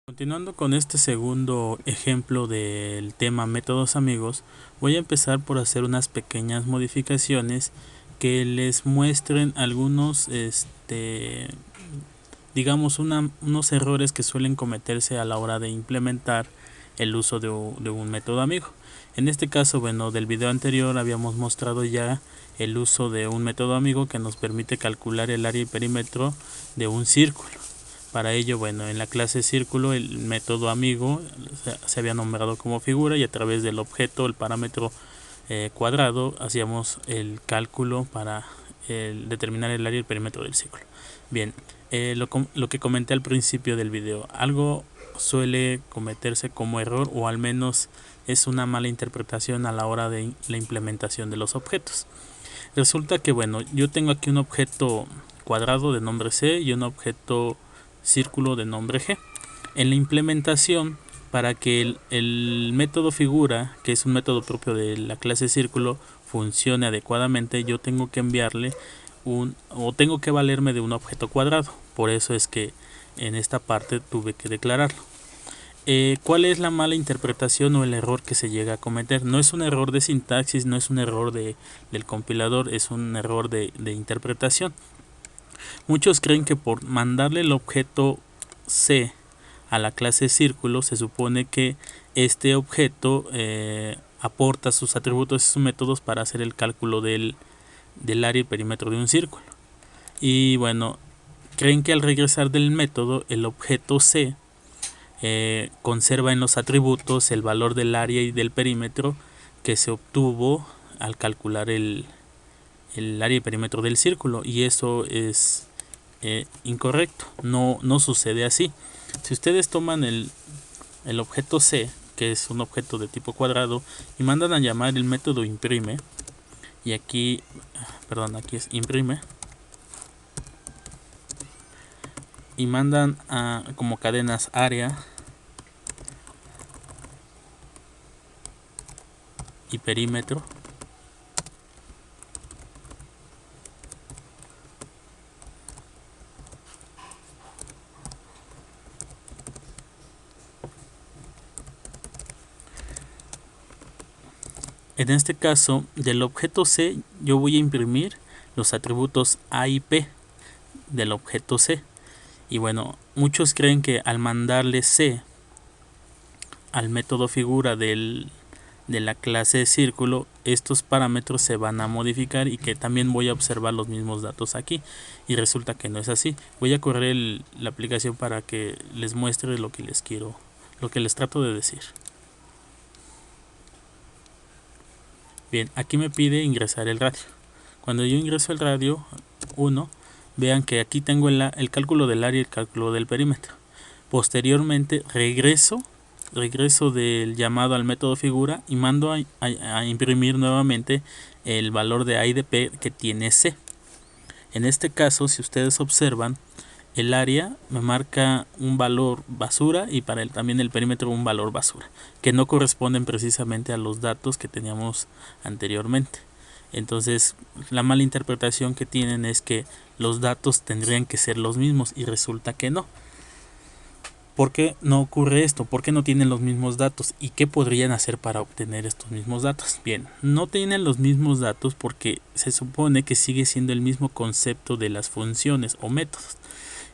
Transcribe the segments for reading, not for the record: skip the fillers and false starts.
Continuando con este segundo ejemplo del tema métodos amigos, voy a empezar por hacer unas pequeñas modificaciones que les muestren algunos, digamos, unos errores que suelen cometerse a la hora de implementar el uso de un método amigo. En este caso, bueno, del video anterior habíamos mostrado ya el uso de un método amigo que nos permite calcular el área y perímetro de un círculo. Para ello, bueno, en la clase círculo el método amigo se había nombrado como figura y a través del objeto, el parámetro cuadrado, hacíamos el cálculo para determinar el área y el perímetro del círculo. Bien, lo que comenté al principio del video, algo suele cometerse como error o al menos es una mala interpretación a la hora de la implementación de los objetos. Resulta que, bueno, yo tengo aquí un objeto cuadrado de nombre C y un objeto círculo de nombre G. En la implementación, para que el método figura, que es un método propio de la clase círculo, funcione adecuadamente, yo tengo que enviarle tengo que valerme de un objeto cuadrado. Por eso es que en esta parte tuve que declararlo. ¿Cuál es la mala interpretación o el error que se llega a cometer? No es un error de sintaxis, no es un error del compilador, es un error de interpretación. Muchos creen que por mandarle el objeto C a la clase círculo, se supone que este objeto aporta sus atributos y sus métodos para hacer el cálculo del área y perímetro de un círculo. Y bueno, creen que al regresar del método, el objeto C conserva en los atributos el valor del área y del perímetro que se obtuvo al calcular el área y perímetro del círculo, y eso es incorrecto, no sucede así. Si ustedes toman el objeto C, que es un objeto de tipo cuadrado, y mandan a llamar el método imprime, y aquí es imprime, y mandan como cadenas área y perímetro, en este caso del objeto C yo voy a imprimir los atributos A y P del objeto C. Y bueno, muchos creen que al mandarle C al método figura de la clase círculo, estos parámetros se van a modificar y que también voy a observar los mismos datos aquí, y resulta que no es así. Voy a correr la aplicación para que les muestre lo que les trato de decir. Bien, aquí me pide ingresar el radio. Cuando yo ingreso el radio 1, vean que aquí tengo el cálculo del área y el cálculo del perímetro. Posteriormente regreso del llamado al método figura y mando a imprimir nuevamente el valor de A y de P que tiene C. En este caso, si ustedes observan, el área me marca un valor basura y para también el perímetro un valor basura, que no corresponden precisamente a los datos que teníamos anteriormente. Entonces, la mala interpretación que tienen es que los datos tendrían que ser los mismos y resulta que no. ¿Por qué no ocurre esto? ¿Por qué no tienen los mismos datos? ¿Y qué podrían hacer para obtener estos mismos datos? Bien, no tienen los mismos datos porque se supone que sigue siendo el mismo concepto de las funciones o métodos.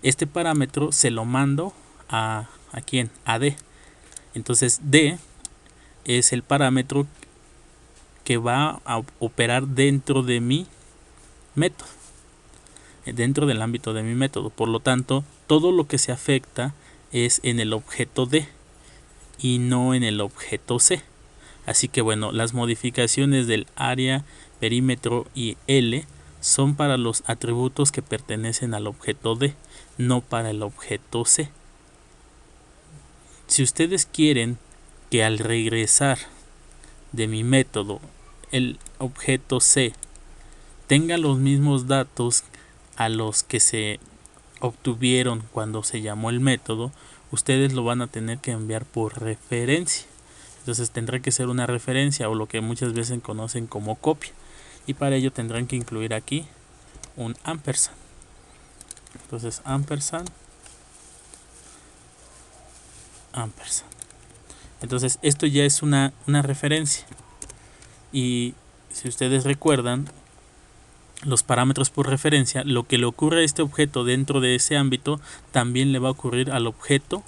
Este parámetro se lo mando ¿a quién? A D. Entonces D es el parámetro que va a operar dentro de mi método, dentro del ámbito de mi método. Por lo tanto, todo lo que se afecta es en el objeto D y no en el objeto C. Así que bueno, las modificaciones del área, perímetro y L son para los atributos que pertenecen al objeto D, no para el objeto C. Si ustedes quieren que al regresar de mi método el objeto C tenga los mismos datos a los que se obtuvieron cuando se llamó el método, ustedes lo van a tener que enviar por referencia. Entonces tendrá que ser una referencia o lo que muchas veces conocen como copia, y para ello tendrán que incluir aquí un ampersand. Entonces ampersand ampersand. Entonces esto ya es una referencia, y si ustedes recuerdan los parámetros por referencia, lo que le ocurre a este objeto dentro de ese ámbito también le va a ocurrir al objeto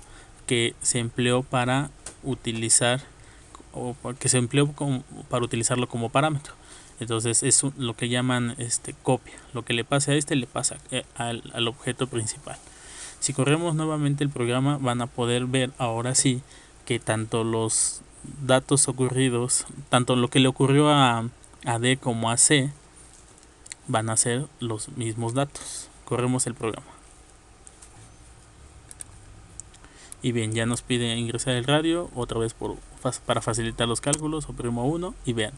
que se empleó para utilizar, o que se empleó para utilizarlo como parámetro. Entonces es lo que llaman copia. Lo que le pase a este le pasa al objeto principal. Si corremos nuevamente el programa, van a poder ver ahora sí que tanto los datos ocurridos, tanto lo que le ocurrió a D como a C, van a ser los mismos datos. Corremos el programa. Y bien, ya nos pide ingresar el radio, otra vez para facilitar los cálculos, oprimo 1 y vean,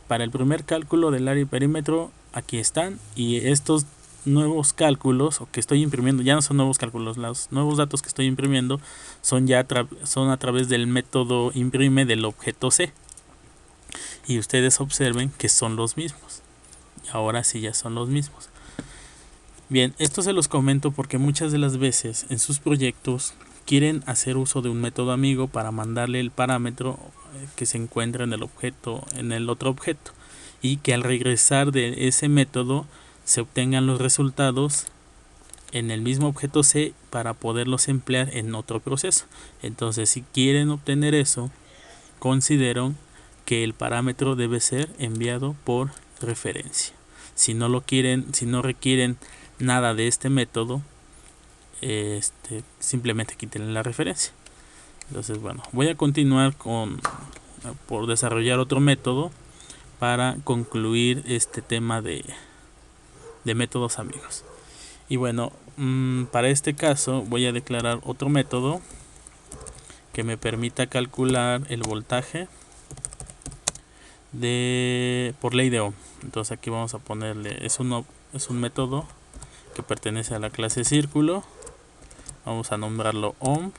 para el primer cálculo del área y perímetro, aquí están, y estos nuevos cálculos que estoy imprimiendo ya no son nuevos cálculos, los nuevos datos que estoy imprimiendo son ya son a través del método imprime del objeto C, y ustedes observen que son los mismos. Ahora sí ya son los mismos. Bien, esto se los comento porque muchas de las veces en sus proyectos quieren hacer uso de un método amigo para mandarle el parámetro que se encuentra en el objeto, en el otro objeto, y que al regresar de ese método se obtengan los resultados en el mismo objeto C para poderlos emplear en otro proceso. Entonces, si quieren obtener eso, considero que el parámetro debe ser enviado por referencia. Si no lo quieren, si no requieren nada de este método, simplemente quiten la referencia. Entonces, bueno, voy a continuar por desarrollar otro método para concluir este tema de métodos amigos. Y bueno, para este caso voy a declarar otro método que me permita calcular el voltaje por ley de Ohm. Entonces aquí vamos a ponerle, es un método que pertenece a la clase círculo. Vamos a nombrarlo Ohm.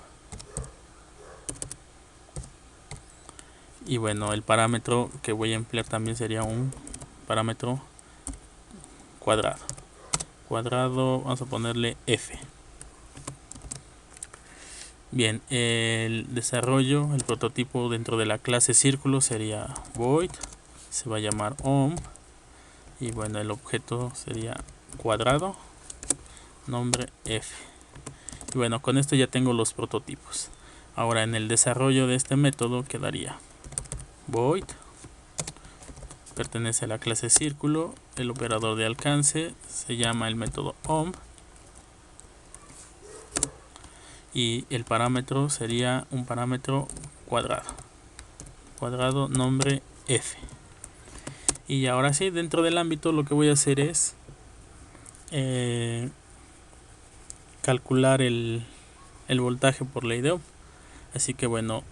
Y bueno, el parámetro que voy a emplear también sería un parámetro cuadrado. Vamos a ponerle F. Bien, el desarrollo, el prototipo dentro de la clase círculo sería void, se va a llamar Ohm, y bueno, el objeto sería cuadrado, nombre F. Y bueno, con esto ya tengo los prototipos. Ahora en el desarrollo de este método quedaría void, pertenece a la clase círculo, el operador de alcance se llama el método Ohm, y el parámetro sería un parámetro cuadrado nombre F. Y ahora sí, dentro del ámbito lo que voy a hacer es calcular el voltaje por ley de Ohm. Así que bueno,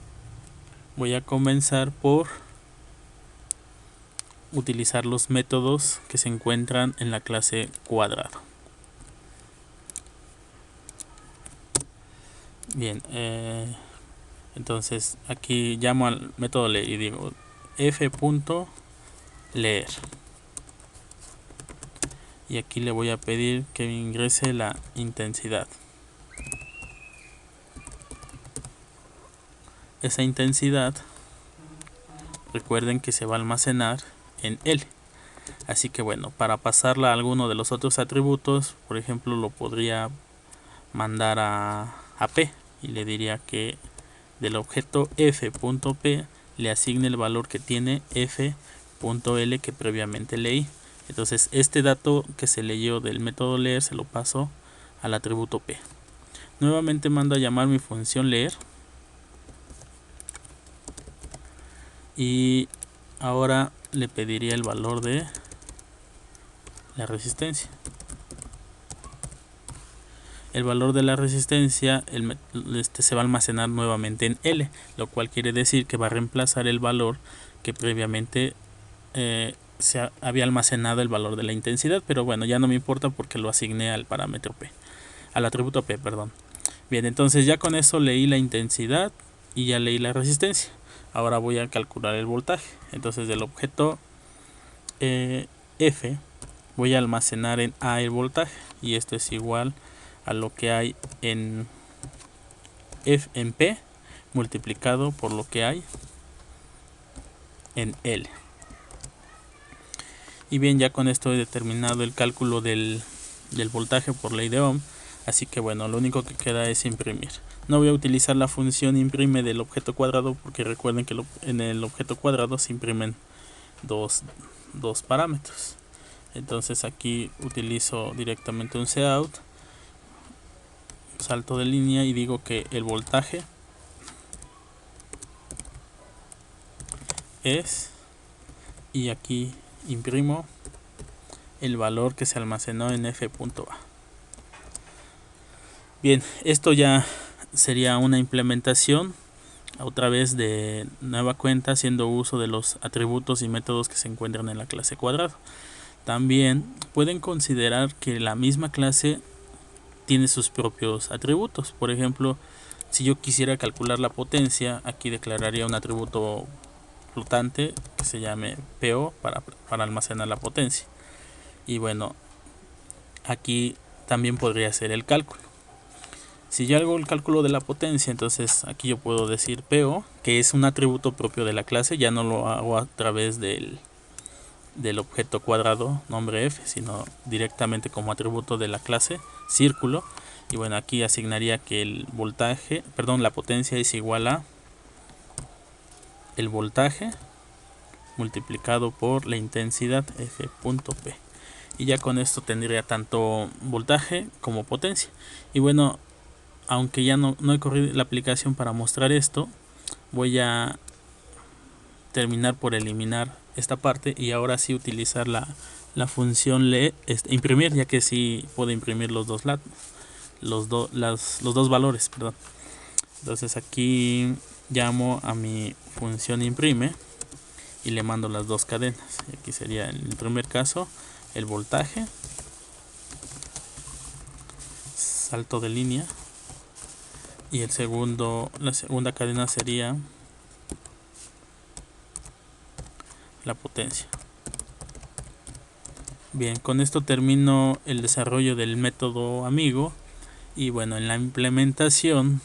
voy a comenzar por utilizar los métodos que se encuentran en la clase cuadrado. Bien, entonces aquí llamo al método leer y digo f.leer, y aquí le voy a pedir que ingrese la intensidad. Esa intensidad, recuerden que se va a almacenar en L. Así que bueno, para pasarla a alguno de los otros atributos, por ejemplo, lo podría mandar a P, y le diría que del objeto f.p le asigne el valor que tiene f.l que previamente leí. Entonces este dato que se leyó del método leer se lo paso al atributo p. Nuevamente mando a llamar mi función leer, y ahora le pediría el valor de la resistencia. El valor de la resistencia se va a almacenar nuevamente en L, lo cual quiere decir que va a reemplazar el valor que previamente se había almacenado, el valor de la intensidad, pero bueno, ya no me importa porque lo asigné al parámetro P, al atributo P, perdón. Bien, entonces ya con eso leí la intensidad y ya leí la resistencia. Ahora voy a calcular el voltaje. Entonces del objeto F voy a almacenar en A el voltaje, y esto es igual a lo que hay en P multiplicado por lo que hay en L. Y bien, ya con esto he determinado el cálculo del voltaje por ley de Ohm. Así que bueno, lo único que queda es imprimir. No voy a utilizar la función imprime del objeto cuadrado, porque recuerden que en el objeto cuadrado se imprimen dos parámetros. Entonces aquí utilizo directamente un cout, salto de línea y digo que el voltaje es, y aquí imprimo el valor que se almacenó en f.a. Bien, esto ya sería una implementación otra vez de nueva cuenta, haciendo uso de los atributos y métodos que se encuentran en la clase cuadrado. También pueden considerar que la misma clase tiene sus propios atributos. Por ejemplo, si yo quisiera calcular la potencia, aquí declararía un atributo flotante que se llame PO para almacenar la potencia. Y bueno, aquí también podría hacer el cálculo. Si yo hago el cálculo de la potencia, entonces aquí yo puedo decir PO, que es un atributo propio de la clase. Ya no lo hago a través del objeto cuadrado nombre f, sino directamente como atributo de la clase círculo. Y bueno, aquí asignaría que el voltaje, perdón, la potencia es igual a el voltaje multiplicado por la intensidad f.p. Y ya con esto tendría tanto voltaje como potencia. Y bueno, aunque ya no he corrido la aplicación para mostrar esto, voy a terminar por eliminar esta parte y ahora sí utilizar la función imprimir, ya que sí puedo imprimir los dos valores, perdón. Entonces aquí llamo a mi función imprime y le mando las dos cadenas. Y aquí sería en el primer caso el voltaje, salto de línea, y la segunda cadena sería la potencia. Bien, con esto termino el desarrollo del método amigo. Y bueno, en la implementación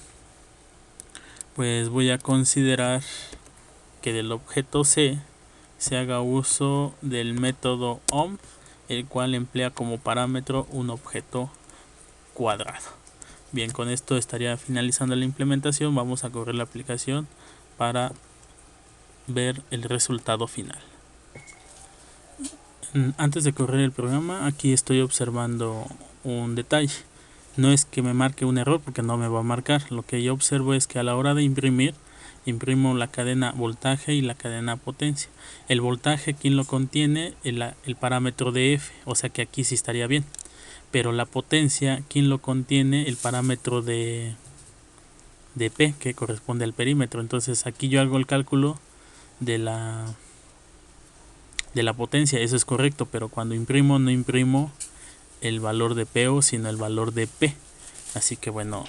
pues voy a considerar que del objeto C se haga uso del método Ohm, el cual emplea como parámetro un objeto cuadrado. Bien, con esto estaría finalizando la implementación. Vamos a correr la aplicación para ver el resultado final. Antes de correr el programa, aquí estoy observando un detalle. No es que me marque un error, porque no me va a marcar. Lo que yo observo es que a la hora de imprimir, imprimo la cadena voltaje y la cadena potencia. El voltaje, ¿quién lo contiene? El parámetro de F, o sea que aquí sí estaría bien. Pero la potencia, ¿quién lo contiene? El parámetro de P, que corresponde al perímetro. Entonces aquí yo hago el cálculo de la potencia, eso es correcto, pero cuando imprimo no imprimo el valor de PO, sino el valor de P. Así que bueno,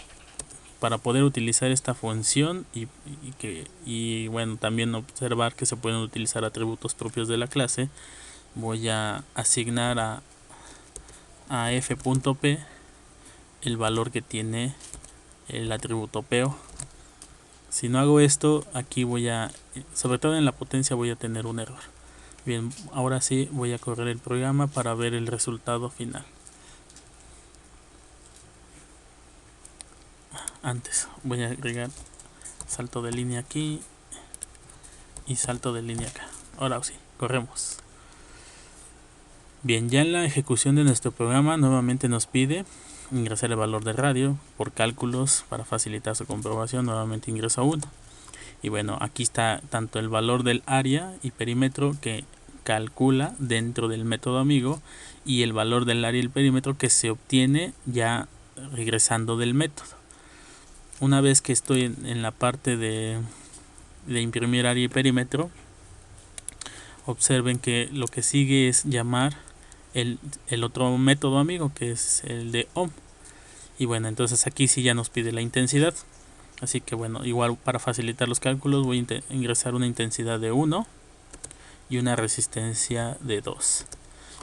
para poder utilizar esta función y bueno, también observar que se pueden utilizar atributos propios de la clase, voy a asignar a f.p el valor que tiene el atributo PO. Si no hago esto, aquí sobre todo en la potencia, voy a tener un error. Bien, ahora sí voy a correr el programa para ver el resultado final. Antes voy a agregar salto de línea aquí y salto de línea acá. Ahora sí, corremos. Bien, ya en la ejecución de nuestro programa nuevamente nos pide ingresar el valor de radio. Por cálculos, para facilitar su comprobación, nuevamente ingreso 1. Y bueno, aquí está tanto el valor del área y perímetro que calcula dentro del método amigo, y el valor del área y el perímetro que se obtiene ya regresando del método. Una vez que estoy en la parte de imprimir área y perímetro, observen que lo que sigue es llamar el otro método amigo, que es el de Ohm. Y bueno, entonces aquí sí ya nos pide la intensidad. Así que bueno, igual para facilitar los cálculos voy a ingresar una intensidad de 1 y una resistencia de 2.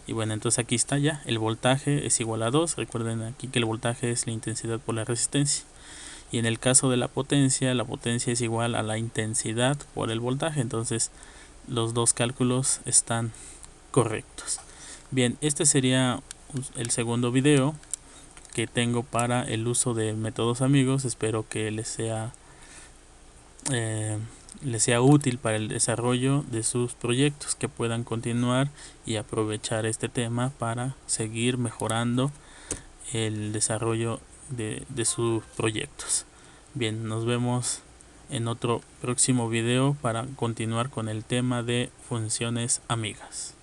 Y bueno, entonces aquí está ya, el voltaje es igual a 2. Recuerden aquí que el voltaje es la intensidad por la resistencia. y en el caso de la potencia es igual a la intensidad por el voltaje. Entonces los dos cálculos están correctos. Bien, este sería el segundo video que tengo para el uso de métodos amigos. Espero que les sea útil para el desarrollo de sus proyectos, que puedan continuar y aprovechar este tema para seguir mejorando el desarrollo de sus proyectos. Bien, nos vemos en otro próximo video para continuar con el tema de funciones amigas.